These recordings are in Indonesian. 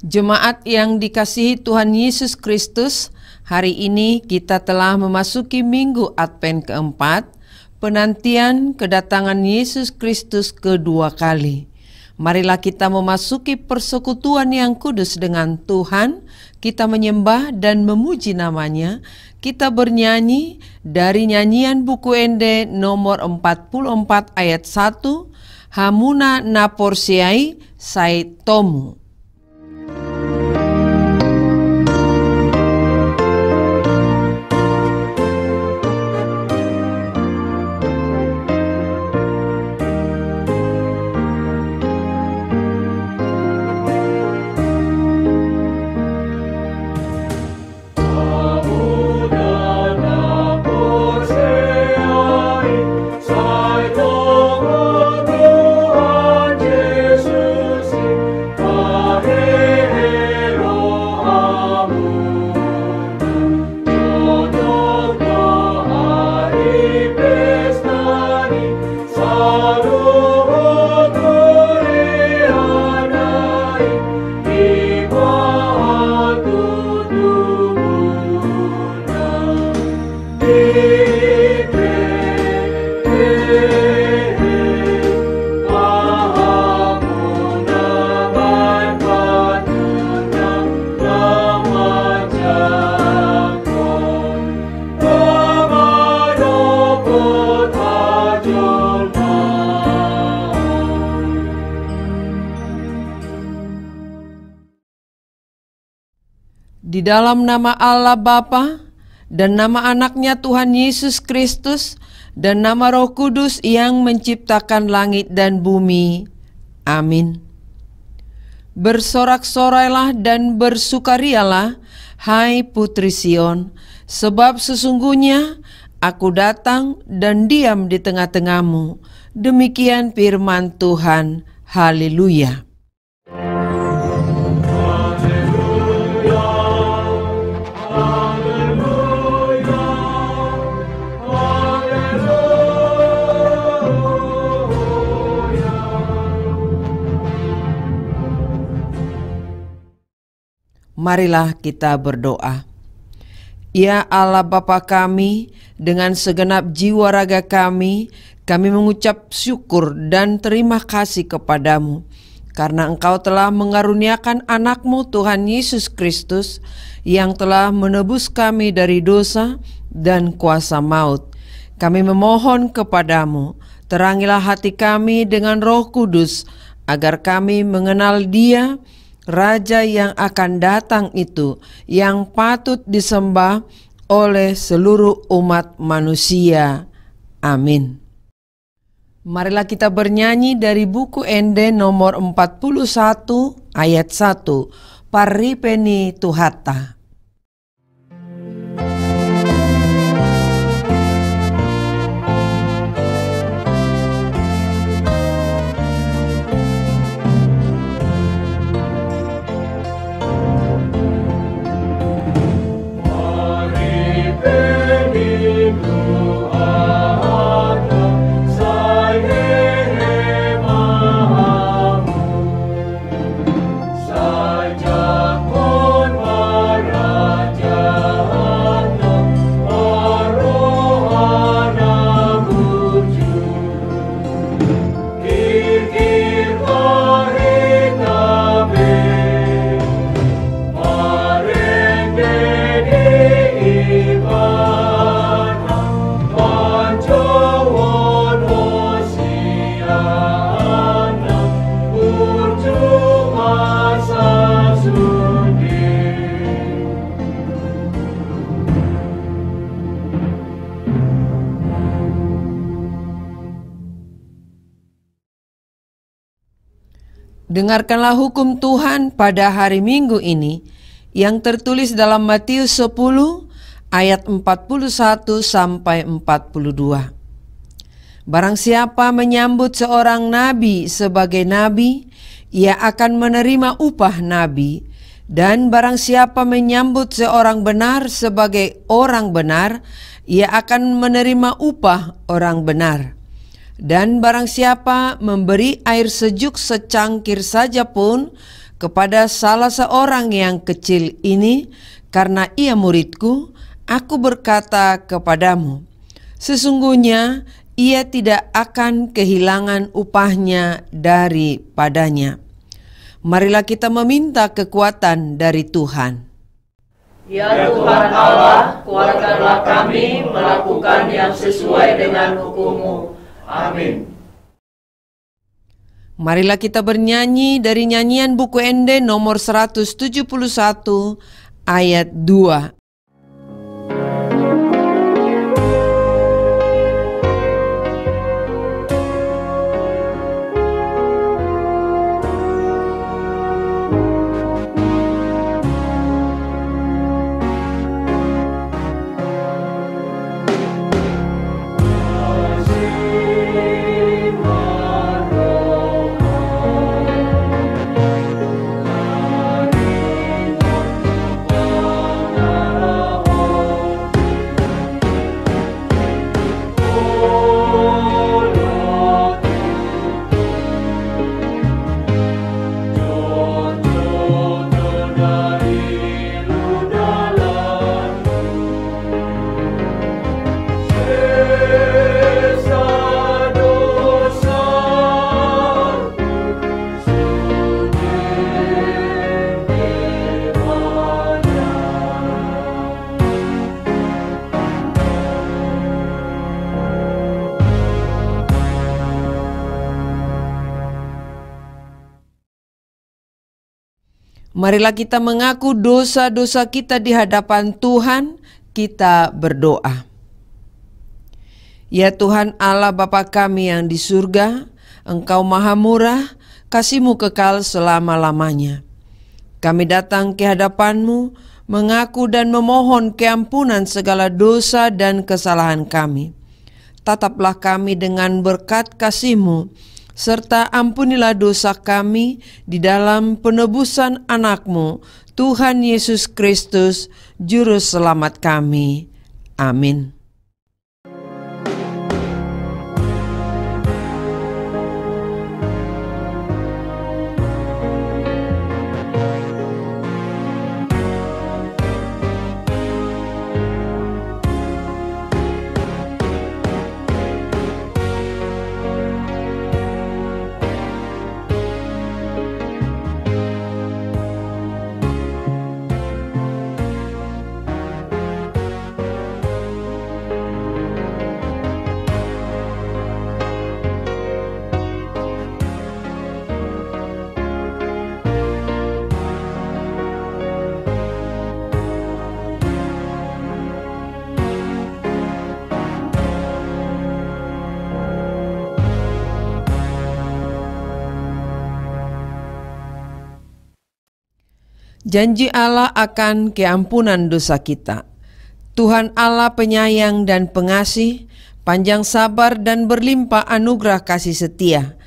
Jemaat yang dikasihi Tuhan Yesus Kristus, hari ini kita telah memasuki minggu Advent keempat, penantian kedatangan Yesus Kristus kedua kali. Marilah kita memasuki persekutuan yang kudus dengan Tuhan, kita menyembah dan memuji namanya, kita bernyanyi dari nyanyian buku Ende nomor 44 ayat 1, Hamuna naporsiai saitomu. Di dalam nama Allah Bapa dan nama anaknya Tuhan Yesus Kristus dan nama Roh Kudus yang menciptakan langit dan bumi. Amin. Bersorak-sorailah dan bersukarialah, hai putri Sion, sebab sesungguhnya aku datang dan diam di tengah-tengahmu. Demikian firman Tuhan. Haleluya. Marilah kita berdoa. Ya Allah Bapa kami, dengan segenap jiwa raga kami mengucap syukur dan terima kasih kepadamu, karena Engkau telah mengaruniakan anakmu Tuhan Yesus Kristus, yang telah menebus kami dari dosa dan kuasa maut. Kami memohon kepadamu, terangilah hati kami dengan Roh Kudus, agar kami mengenal Dia, Raja yang akan datang itu, yang patut disembah oleh seluruh umat manusia. Amin. Marilah kita bernyanyi dari buku Ende nomor 41 ayat 1, Paripeni Tuhata. Dengarkanlah hukum Tuhan pada hari Minggu ini yang tertulis dalam Matius 10 ayat 41 sampai 42. Barang siapa menyambut seorang nabi sebagai nabi, ia akan menerima upah nabi, dan barang siapa menyambut seorang benar sebagai orang benar, ia akan menerima upah orang benar. Dan barang siapa memberi air sejuk secangkir saja pun kepada salah seorang yang kecil ini, karena ia muridku, aku berkata kepadamu, sesungguhnya ia tidak akan kehilangan upahnya daripadanya. Marilah kita meminta kekuatan dari Tuhan. Ya Tuhan Allah, kuatkanlah kami melakukan yang sesuai dengan hukum-Mu. Amin. Marilah kita bernyanyi dari nyanyian buku Ende nomor 171 ayat 2. Marilah kita mengaku dosa-dosa kita di hadapan Tuhan, kita berdoa. Ya Tuhan Allah Bapa kami yang di surga, Engkau maha murah, kasih-Mu kekal selama-lamanya. Kami datang ke hadapan-Mu, mengaku dan memohon keampunan segala dosa dan kesalahan kami. Tataplah kami dengan berkat kasih-Mu, serta ampunilah dosa kami di dalam penebusan anak-Mu, Tuhan Yesus Kristus, Juru Selamat kami. Amin. Janji Allah akan keampunan dosa kita. Tuhan Allah penyayang dan pengasih, panjang sabar dan berlimpah anugerah kasih setia.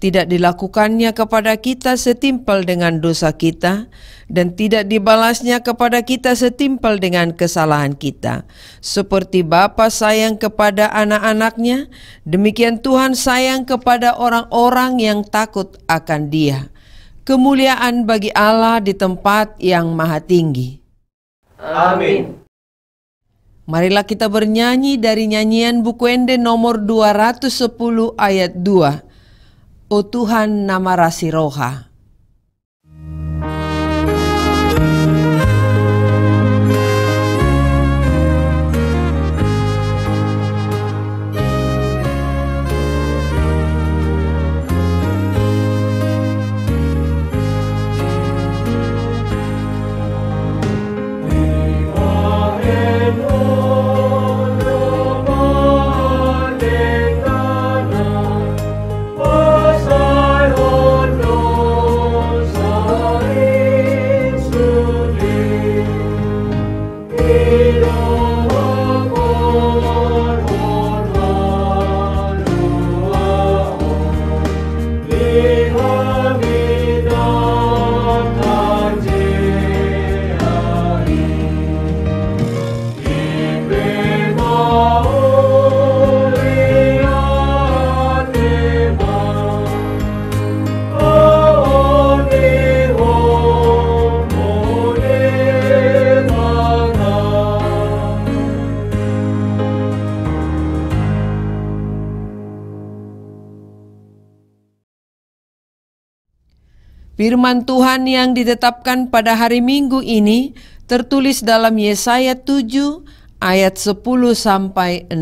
Tidak dilakukannya kepada kita setimpal dengan dosa kita, dan tidak dibalasnya kepada kita setimpal dengan kesalahan kita. Seperti Bapa sayang kepada anak-anaknya, demikian Tuhan sayang kepada orang-orang yang takut akan Dia. Kemuliaan bagi Allah di tempat yang maha tinggi. Amin. Marilah kita bernyanyi dari nyanyian buku Ende nomor 210 ayat 2. O Tuhan nama Rasiroha. Pasai hono Firman Tuhan yang ditetapkan pada hari Minggu ini tertulis dalam Yesaya 7 ayat 10-16.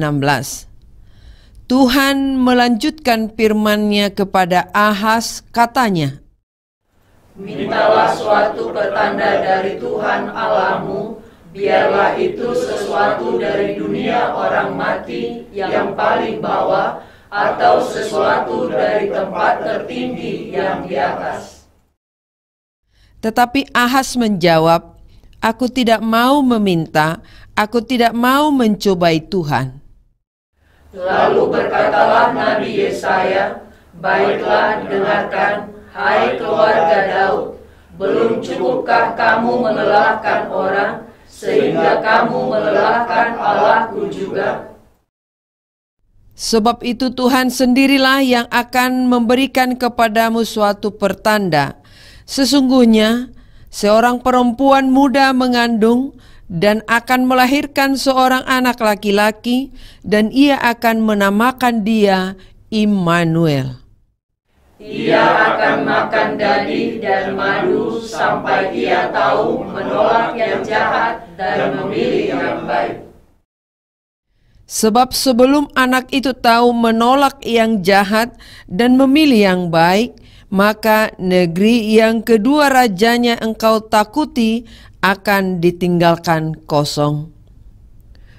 Tuhan melanjutkan firman-Nya kepada Ahaz, katanya, Mintalah suatu pertanda dari Tuhan Allahmu, biarlah itu sesuatu dari dunia orang mati yang paling bawah, atau sesuatu dari tempat tertinggi yang di atas. Tetapi Ahaz menjawab, aku tidak mau meminta, aku tidak mau mencobai Tuhan. Lalu berkatalah Nabi Yesaya, baiklah dengarkan, hai keluarga Daud, belum cukupkah kamu melelahkan orang, sehingga kamu melelahkan Allahku juga? Sebab itu Tuhan sendirilah yang akan memberikan kepadamu suatu pertanda. Sesungguhnya seorang perempuan muda mengandung dan akan melahirkan seorang anak laki-laki, dan ia akan menamakan dia Immanuel. Ia akan makan daging dan madu sampai ia tahu menolak yang jahat dan memilih yang baik. Sebab sebelum anak itu tahu menolak yang jahat dan memilih yang baik, maka negeri yang kedua rajanya engkau takuti akan ditinggalkan kosong.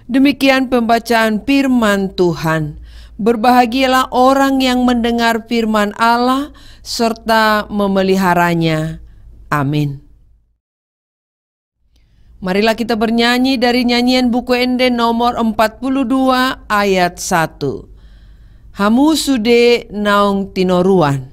Demikian pembacaan firman Tuhan. Berbahagialah orang yang mendengar firman Allah serta memeliharanya. Amin. Marilah kita bernyanyi dari nyanyian buku Ende nomor 42 ayat 1. Hamu sude naung tinoruan.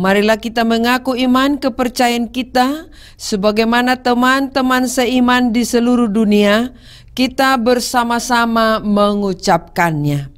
Marilah kita mengaku iman kepercayaan kita sebagaimana teman-teman seiman di seluruh dunia, kita bersama-sama mengucapkannya.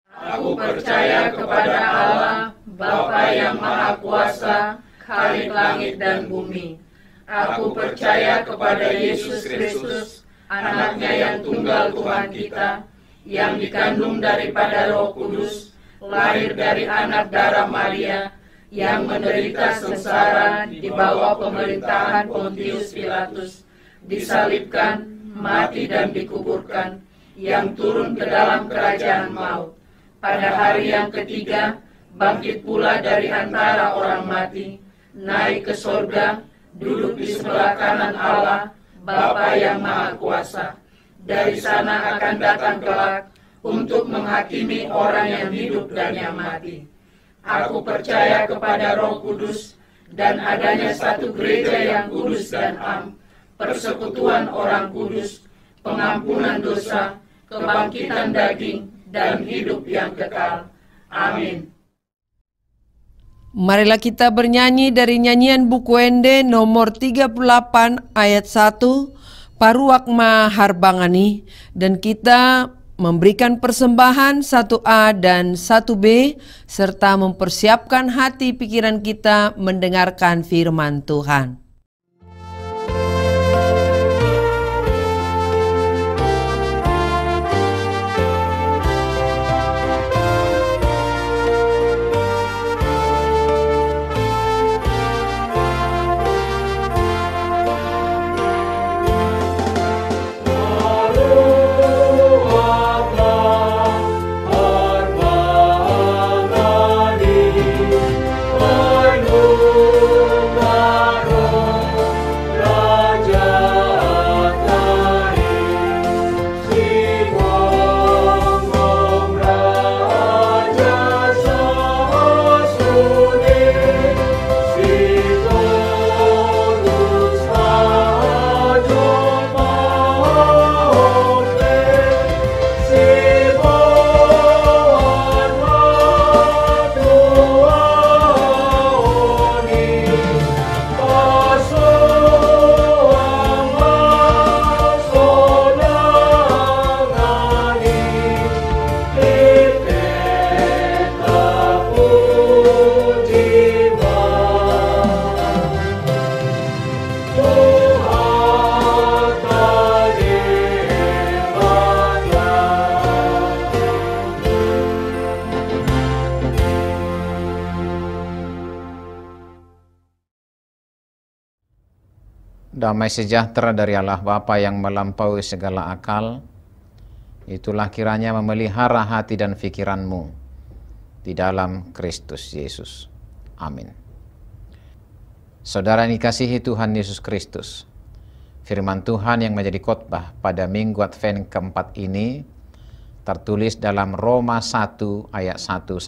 Aku percaya kepada Allah, Bapa yang Maha Kuasa, Khalik langit dan bumi. Aku percaya kepada Yesus Kristus, anaknya yang tunggal Tuhan kita, yang dikandung daripada Roh Kudus, lahir dari anak darah Maria, yang menderita sengsara di bawah pemerintahan Pontius Pilatus, disalibkan, mati dan dikuburkan, yang turun ke dalam kerajaan maut. Pada hari yang ketiga, bangkit pula dari antara orang mati, naik ke sorga, duduk di sebelah kanan Allah, Bapa yang Maha Kuasa. Dari sana akan datang kelak untuk menghakimi orang yang hidup dan yang mati. Aku percaya kepada Roh Kudus dan adanya satu gereja yang kudus dan am, persekutuan orang kudus, pengampunan dosa, kebangkitan daging, dan hidup yang kekal. Amin. Marilah kita bernyanyi dari nyanyian buku Ende nomor 38 ayat 1. paruak maharbangani, dan kita memberikan persembahan 1A dan 1B, serta mempersiapkan hati pikiran kita mendengarkan firman Tuhan. Damai sejahtera dari Allah Bapa yang melampaui segala akal, itulah kiranya memelihara hati dan pikiranmu di dalam Kristus Yesus. Amin. Saudara yang dikasihi Tuhan Yesus Kristus, firman Tuhan yang menjadi khotbah pada Minggu Advent keempat ini tertulis dalam Roma 1 ayat 1-7.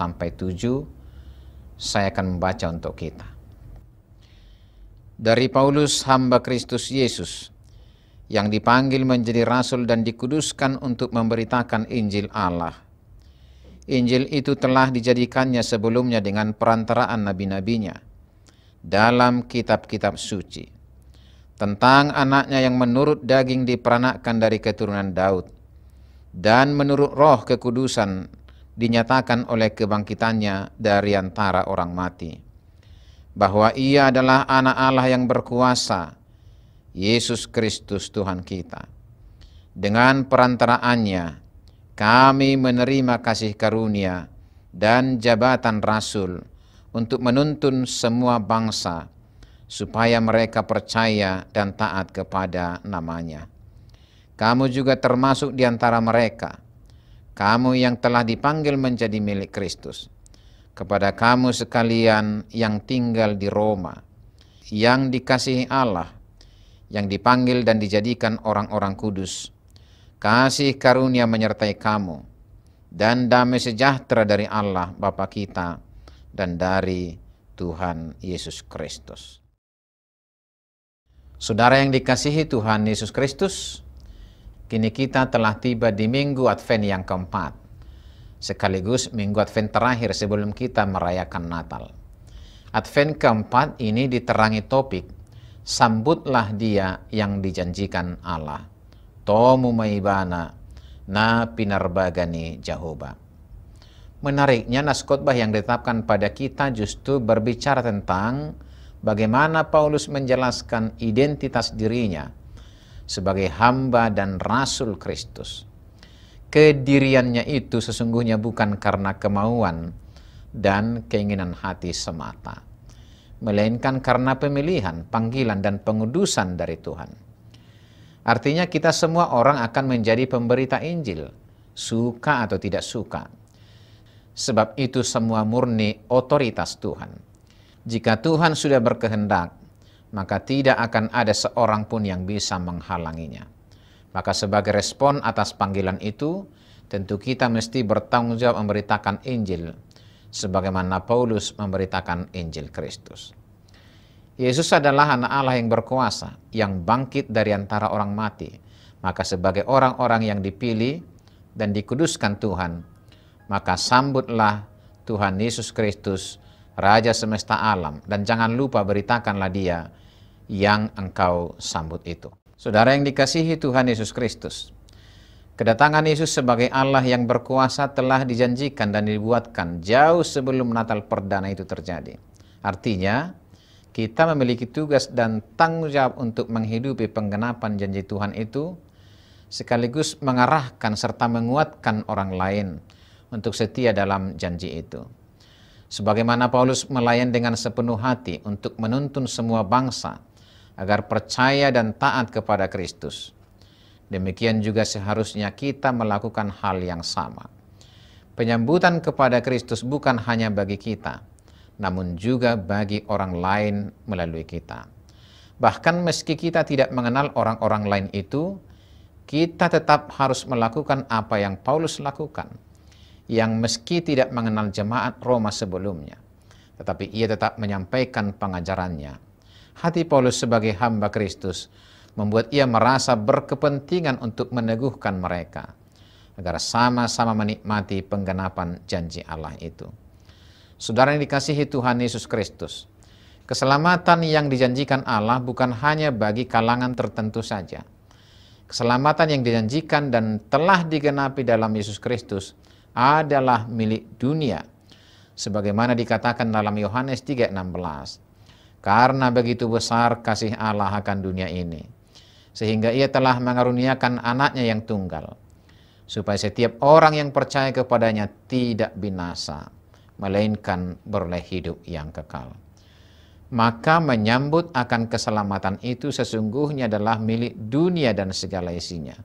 Saya akan membaca untuk kita. Dari Paulus, hamba Kristus Yesus, yang dipanggil menjadi rasul dan dikuduskan untuk memberitakan Injil Allah. Injil itu telah dijadikannya sebelumnya dengan perantaraan nabi-nabinya dalam kitab-kitab suci, tentang anaknya yang menurut daging diperanakkan dari keturunan Daud, dan menurut roh kekudusan dinyatakan oleh kebangkitannya dari antara orang mati, bahwa ia adalah anak Allah yang berkuasa, Yesus Kristus Tuhan kita. Dengan perantaraannya, kami menerima kasih karunia dan jabatan rasul untuk menuntun semua bangsa, supaya mereka percaya dan taat kepada namanya. Kamu juga termasuk di antara mereka, kamu yang telah dipanggil menjadi milik Kristus. Kepada kamu sekalian yang tinggal di Roma, yang dikasihi Allah, yang dipanggil dan dijadikan orang-orang kudus, kasih karunia menyertai kamu, dan damai sejahtera dari Allah Bapa kita dan dari Tuhan Yesus Kristus. Saudara yang dikasihi Tuhan Yesus Kristus, kini kita telah tiba di Minggu Advent yang keempat, sekaligus Minggu Advent terakhir sebelum kita merayakan Natal. Advent keempat ini diterangi topik, sambutlah dia yang dijanjikan Allah. Tomu maibana na pinarbagani Jehovah. Menariknya, nas khotbah yang ditetapkan pada kita justru berbicara tentang bagaimana Paulus menjelaskan identitas dirinya sebagai hamba dan rasul Kristus. Kediriannya itu sesungguhnya bukan karena kemauan dan keinginan hati semata, melainkan karena pemilihan, panggilan, dan pengudusan dari Tuhan. Artinya kita semua orang akan menjadi pemberita Injil, suka atau tidak suka. Sebab itu semua murni otoritas Tuhan. Jika Tuhan sudah berkehendak, maka tidak akan ada seorang pun yang bisa menghalanginya. Maka sebagai respon atas panggilan itu, tentu kita mesti bertanggung jawab memberitakan Injil, sebagaimana Paulus memberitakan Injil Kristus. Yesus adalah anak Allah yang berkuasa, yang bangkit dari antara orang mati. Maka sebagai orang-orang yang dipilih dan dikuduskan Tuhan, maka sambutlah Tuhan Yesus Kristus, Raja semesta alam, dan jangan lupa beritakanlah dia yang engkau sambut itu. Saudara yang dikasihi Tuhan Yesus Kristus, kedatangan Yesus sebagai Allah yang berkuasa telah dijanjikan dan dibuatkan jauh sebelum Natal perdana itu terjadi. Artinya, kita memiliki tugas dan tanggung jawab untuk menghidupi penggenapan janji Tuhan itu, sekaligus mengarahkan serta menguatkan orang lain untuk setia dalam janji itu. Sebagaimana Paulus melayan dengan sepenuh hati untuk menuntun semua bangsa agar percaya dan taat kepada Kristus, demikian juga seharusnya kita melakukan hal yang sama. Penyambutan kepada Kristus bukan hanya bagi kita, namun juga bagi orang lain melalui kita. Bahkan meski kita tidak mengenal orang-orang lain itu, kita tetap harus melakukan apa yang Paulus lakukan, yang meski tidak mengenal jemaat Roma sebelumnya, tetapi ia tetap menyampaikan pengajarannya. Hati Paulus sebagai hamba Kristus membuat ia merasa berkepentingan untuk meneguhkan mereka, agar sama-sama menikmati penggenapan janji Allah itu. Saudara yang dikasihi Tuhan Yesus Kristus, keselamatan yang dijanjikan Allah bukan hanya bagi kalangan tertentu saja. Keselamatan yang dijanjikan dan telah digenapi dalam Yesus Kristus adalah milik dunia, sebagaimana dikatakan dalam Yohanes 3:16. Karena begitu besar kasih Allah akan dunia ini, sehingga ia telah mengaruniakan anaknya yang tunggal, supaya setiap orang yang percaya kepadanya tidak binasa, melainkan beroleh hidup yang kekal. Maka menyambut akan keselamatan itu sesungguhnya adalah milik dunia dan segala isinya.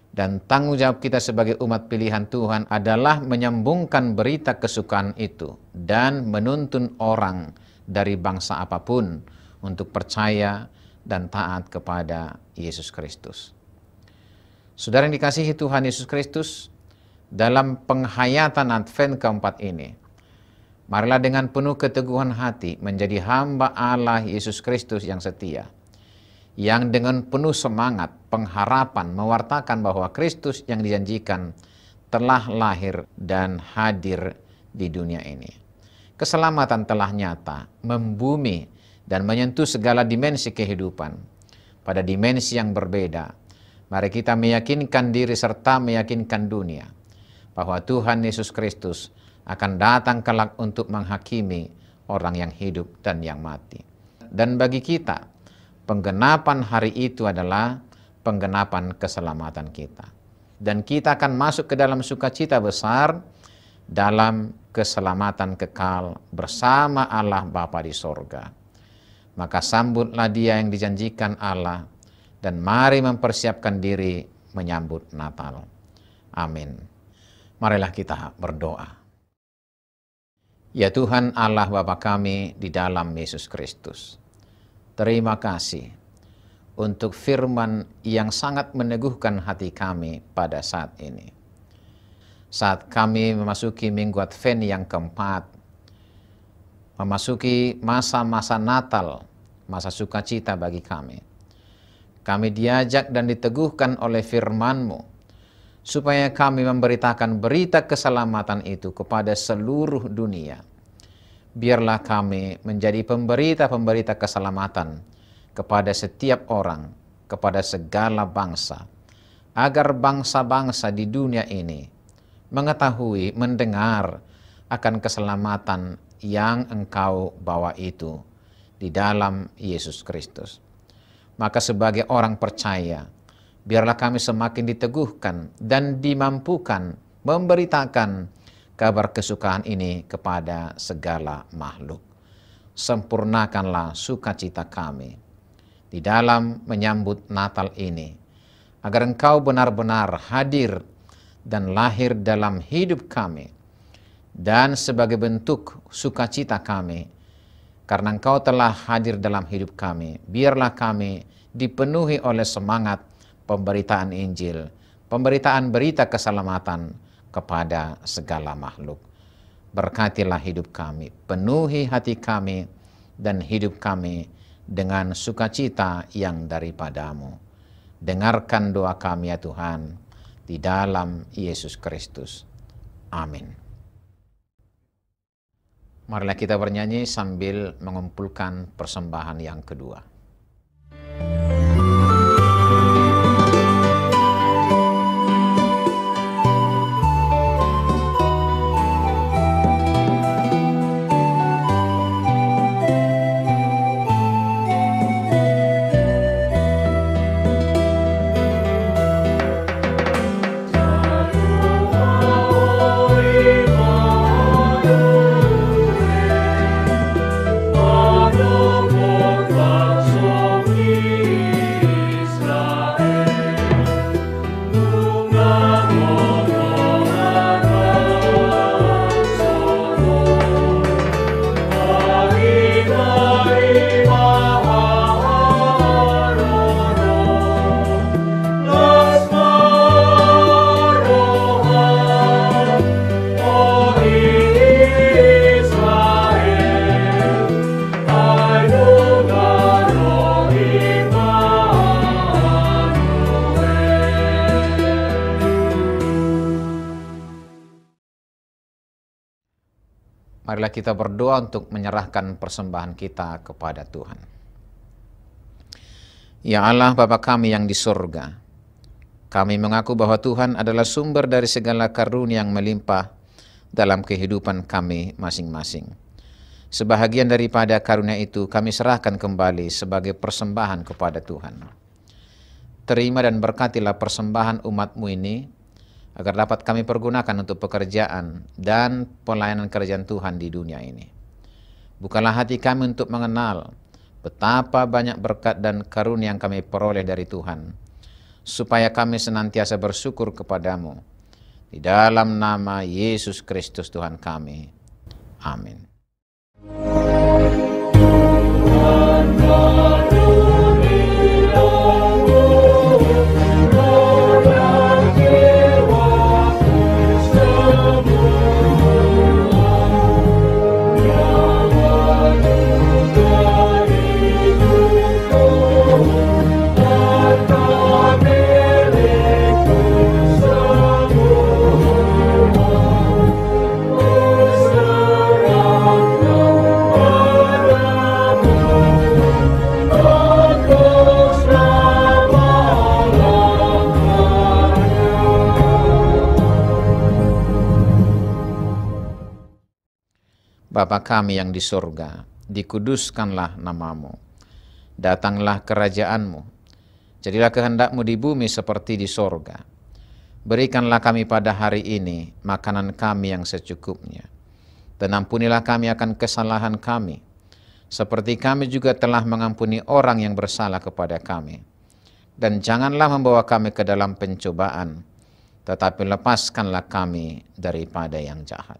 Dan tanggung jawab kita sebagai umat pilihan Tuhan adalah menyambungkan berita kesukaan itu dan menuntun orang dari bangsa apapun untuk percaya dan taat kepada Yesus Kristus. Saudara yang dikasihi Tuhan Yesus Kristus, dalam penghayatan Advent keempat ini, marilah dengan penuh keteguhan hati menjadi hamba Allah Yesus Kristus yang setia, yang dengan penuh semangat pengharapan mewartakan bahwa Kristus yang dijanjikan telah lahir dan hadir di dunia ini. Keselamatan telah nyata, membumi, dan menyentuh segala dimensi kehidupan. Pada dimensi yang berbeda, mari kita meyakinkan diri serta meyakinkan dunia bahwa Tuhan Yesus Kristus akan datang kelak untuk menghakimi orang yang hidup dan yang mati. Dan bagi kita, penggenapan hari itu adalah penggenapan keselamatan kita. Dan kita akan masuk ke dalam sukacita besar dalam keselamatan kekal bersama Allah Bapa di sorga. Maka sambutlah dia yang dijanjikan Allah, dan mari mempersiapkan diri menyambut Natal. Amin. Marilah kita berdoa. Ya Tuhan Allah Bapa kami di dalam Yesus Kristus, terima kasih untuk firman yang sangat meneguhkan hati kami pada saat ini. Saat kami memasuki minggu Advent yang keempat, memasuki masa-masa Natal, masa sukacita bagi kami, kami diajak dan diteguhkan oleh firman-Mu, supaya kami memberitakan berita keselamatan itu kepada seluruh dunia. Biarlah kami menjadi pemberita-pemberita keselamatan kepada setiap orang, kepada segala bangsa, agar bangsa-bangsa di dunia ini mengetahui, mendengar akan keselamatan yang Engkau bawa itu di dalam Yesus Kristus. Maka sebagai orang percaya, biarlah kami semakin diteguhkan dan dimampukan memberitakan kabar kesukaan ini kepada segala makhluk. Sempurnakanlah sukacita kami di dalam menyambut Natal ini, agar Engkau benar-benar hadir dan lahir dalam hidup kami, dan sebagai bentuk sukacita kami, karena Engkau telah hadir dalam hidup kami, biarlah kami dipenuhi oleh semangat pemberitaan Injil, pemberitaan berita keselamatan kepada segala makhluk. Berkatilah hidup kami, penuhi hati kami dan hidup kami dengan sukacita yang daripada-Mu. Dengarkan doa kami ya Tuhan, di dalam Yesus Kristus. Amin. Marilah kita bernyanyi sambil mengumpulkan persembahan yang kedua. Marilah kita berdoa untuk menyerahkan persembahan kita kepada Tuhan. Ya Allah, Bapa kami yang di surga, kami mengaku bahwa Tuhan adalah sumber dari segala karunia yang melimpah dalam kehidupan kami masing-masing. Sebahagian daripada karunia itu kami serahkan kembali sebagai persembahan kepada Tuhan. Terima dan berkatilah persembahan umat-Mu ini, agar dapat kami pergunakan untuk pekerjaan dan pelayanan kerajaan Tuhan di dunia ini. Bukalah hati kami untuk mengenal betapa banyak berkat dan karunia yang kami peroleh dari Tuhan, supaya kami senantiasa bersyukur kepadamu. Di dalam nama Yesus Kristus Tuhan kami. Amin. Bapa kami yang di surga, dikuduskanlah namamu. Datanglah kerajaanmu. Jadilah kehendak-Mu di bumi seperti di surga. Berikanlah kami pada hari ini makanan kami yang secukupnya. Dan ampunilah kami akan kesalahan kami, seperti kami juga telah mengampuni orang yang bersalah kepada kami. Dan janganlah membawa kami ke dalam pencobaan, tetapi lepaskanlah kami daripada yang jahat.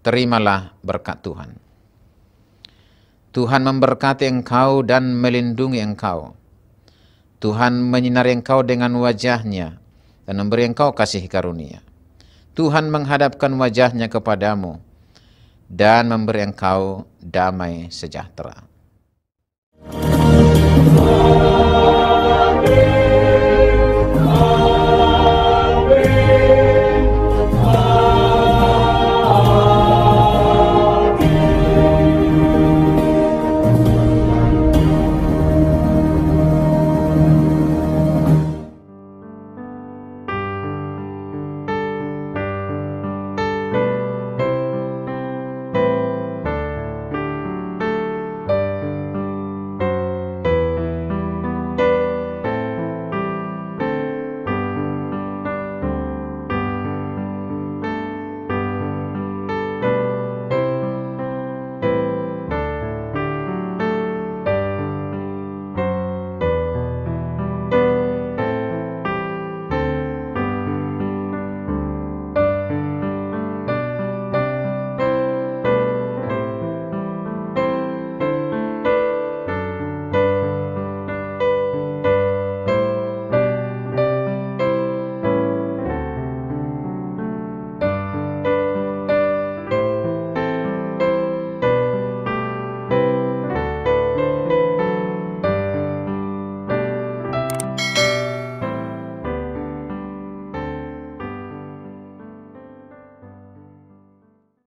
Terimalah berkat Tuhan. Tuhan memberkati engkau dan melindungi engkau. Tuhan menyinari engkau dengan wajah-Nya dan memberi engkau kasih karunia. Tuhan menghadapkan wajah-Nya kepadamu dan memberi engkau damai sejahtera. Amin.